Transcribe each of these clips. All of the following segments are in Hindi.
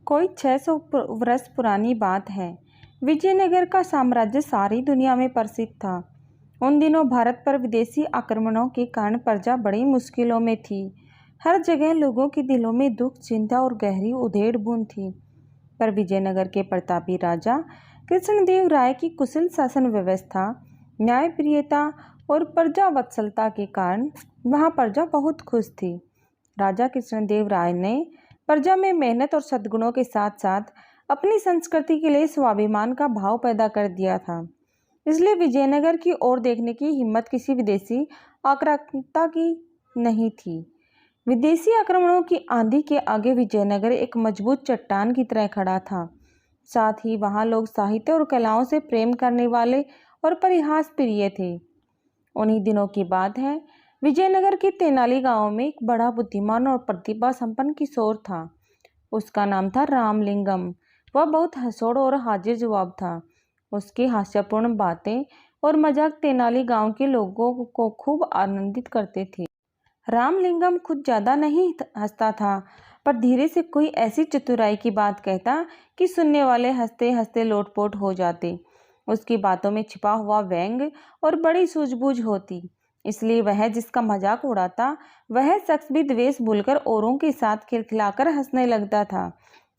कोई 600 वर्ष पुरानी बात है। विजयनगर का साम्राज्य सारी दुनिया में प्रसिद्ध था। उन दिनों भारत पर विदेशी आक्रमणों के कारण प्रजा बड़ी मुश्किलों में थी। हर जगह लोगों के दिलों में दुख, चिंता और गहरी उधेड़-बुन थी। पर विजयनगर के प्रतापी राजा कृष्णदेव राय की कुशल शासन व्यवस्था, न्यायप्रियता और प्रजा वत्सलता के कारण वहाँ प्रजा बहुत खुश थी। राजा कृष्णदेव राय ने प्रजा में मेहनत और सद्गुणों के साथ साथ अपनी संस्कृति के लिए स्वाभिमान का भाव पैदा कर दिया था। इसलिए विजयनगर की ओर देखने की हिम्मत किसी विदेशी आक्रामकता की नहीं थी। विदेशी आक्रमणों की आंधी के आगे विजयनगर एक मजबूत चट्टान की तरह खड़ा था। साथ ही वहाँ लोग साहित्य और कलाओं से प्रेम करने वाले और परिहास प्रिय थे। उन्हीं दिनों की बात है, विजयनगर के तेनाली गांव में एक बड़ा बुद्धिमान और प्रतिभा संपन्न किशोर था। उसका नाम था रामलिंगम। वह बहुत हंसोड़ और हाजिर जवाब था। उसकी हास्यपूर्ण बातें और मजाक तेनाली गांव के लोगों को खूब आनंदित करते थे। रामलिंगम खुद ज़्यादा नहीं हंसता था, पर धीरे से कोई ऐसी चतुराई की बात कहता कि सुनने वाले हंसते हंसते लोटपोट हो जाते। उसकी बातों में छिपा हुआ व्यंग और बड़ी सूझबूझ होती, इसलिए वह जिसका मजाक उड़ाता वह शख्स भी द्वेष भूलकर औरों के साथ खिलखिलाकर हंसने लगता था।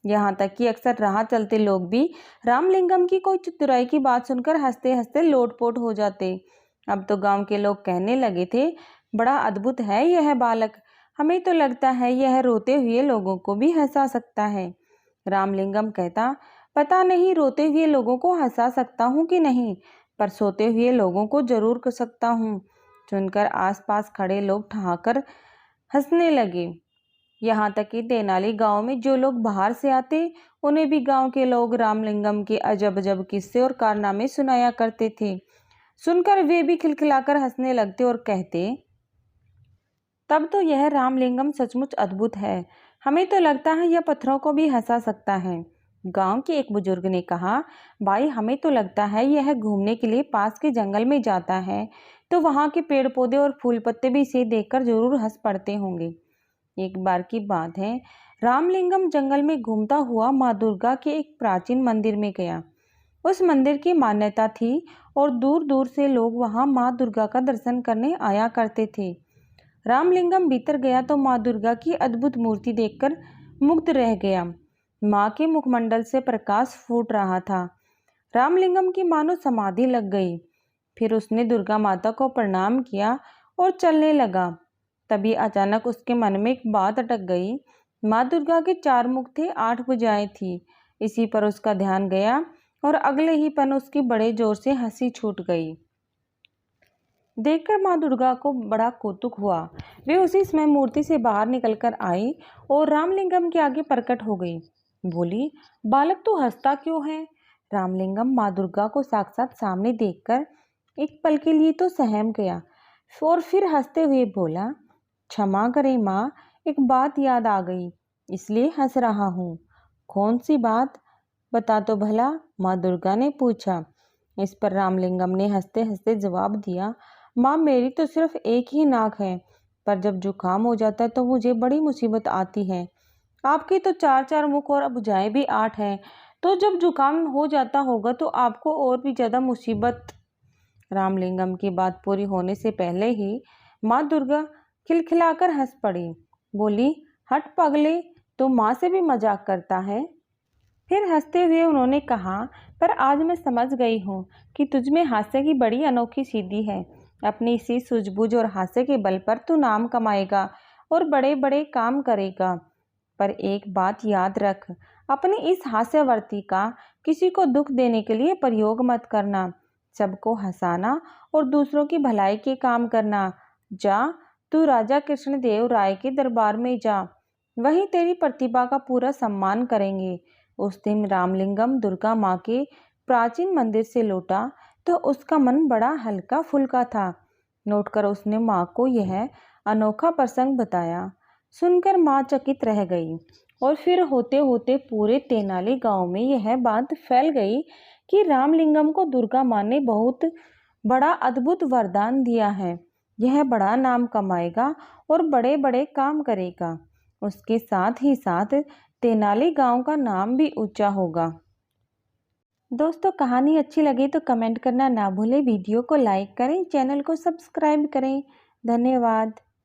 यहाँ तक कि अक्सर राह चलते लोग भी रामलिंगम की कोई चतुराई की बात सुनकर हंसते हंसते लोटपोट हो जाते। अब तो गांव के लोग कहने लगे थे, बड़ा अद्भुत है यह बालक, हमें तो लगता है यह रोते हुए लोगों को भी हंसा सकता है। रामलिंगम कहता, पता नहीं रोते हुए लोगों को हंसा सकता हूँ कि नहीं, पर सोते हुए लोगों को जरूर कर सकता हूँ। सुनकर आसपास खड़े लोग ठहाकर हंसने लगे। यहाँ तक कि तेनाली गांव में जो लोग बाहर से आते उन्हें भी गांव के लोग रामलिंगम के अजब अजब किस्से और कारनामे सुनाया करते थे। सुनकर वे भी खिलखिलाकर हंसने लगते और कहते, तब तो यह रामलिंगम सचमुच अद्भुत है, हमें तो लगता है यह पत्थरों को भी हंसा सकता है। गांव के एक बुजुर्ग ने कहा, भाई हमें तो लगता है यह घूमने के लिए पास के जंगल में जाता है, तो वहाँ के पेड़ पौधे और फूल पत्ते भी इसे देखकर जरूर हंस पड़ते होंगे। एक बार की बात है, रामलिंगम जंगल में घूमता हुआ माँ दुर्गा के एक प्राचीन मंदिर में गया। उस मंदिर की मान्यता थी और दूर दूर से लोग वहाँ माँ दुर्गा का दर्शन करने आया करते थे। रामलिंगम भीतर गया तो माँ दुर्गा की अद्भुत मूर्ति देखकर मुग्ध रह गया। माँ के मुखमंडल से प्रकाश फूट रहा था। रामलिंगम की मानो समाधि लग गई। फिर उसने दुर्गा माता को प्रणाम किया और चलने लगा। तभी अचानक उसके मन में एक बात अटक गई। माँ दुर्गा के 4 मुख थे, 8 भुजाएं थी। इसी पर उसका ध्यान गया और अगले ही पल उसकी बड़े जोर से हंसी छूट गई। देखकर माँ दुर्गा को बड़ा कौतुक हुआ। वे उसी समय मूर्ति से बाहर निकलकर आई और रामलिंगम के आगे प्रकट हो गई। बोली, बालक तू हंसता क्यों है? रामलिंगम माँ दुर्गा को साक्षात सामने देखकर एक पल के लिए तो सहम गया और फिर हंसते हुए बोला, क्षमा करें माँ, एक बात याद आ गई, इसलिए हंस रहा हूँ। कौन सी बात? बता तो भला, माँ दुर्गा ने पूछा। इस पर रामलिंगम ने हंसते हंसते जवाब दिया, माँ मेरी तो सिर्फ एक ही नाक है, पर जब जुकाम हो जाता है तो मुझे बड़ी मुसीबत आती है। आपके तो 4 मुख और भुजाएं भी 8 हैं, तो जब जुकाम हो जाता होगा तो आपको और भी ज़्यादा मुसीबत। रामलिंगम की बात पूरी होने से पहले ही माँ दुर्गा खिलखिलाकर हंस पड़ी। बोली, हट पगले, तो माँ से भी मजाक करता है। फिर हंसते हुए उन्होंने कहा, पर आज मैं समझ गई हूँ कि तुझमें हास्य की बड़ी अनोखी सीढ़ी है। अपनी इसी सूझबूझ और हास्य के बल पर तू नाम कमाएगा और बड़े बड़े काम करेगा। पर एक बात याद रख, अपनी इस हास्यवर्ती का किसी को दुख देने के लिए प्रयोग मत करना। सबको हंसाना और दूसरों की भलाई के काम करना। जा, तू राजा कृष्णदेव राय के दरबार में जा, वहीं तेरी प्रतिभा का पूरा सम्मान करेंगे। उस दिन रामलिंगम दुर्गा माँ के प्राचीन मंदिर से लौटा तो उसका मन बड़ा हल्का फुल्का था। लौटकर उसने माँ को यह अनोखा प्रसंग बताया। सुनकर माँ चकित रह गई और फिर होते होते पूरे तेनाली गांव में यह बात फैल गई कि रामलिंगम को दुर्गा माँ ने बहुत बड़ा अद्भुत वरदान दिया है। यह बड़ा नाम कमाएगा और बड़े बड़े काम करेगा। उसके साथ ही साथ तेनाली गांव का नाम भी ऊंचा होगा। दोस्तों, कहानी अच्छी लगी तो कमेंट करना ना भूलें, वीडियो को लाइक करें, चैनल को सब्सक्राइब करें। धन्यवाद।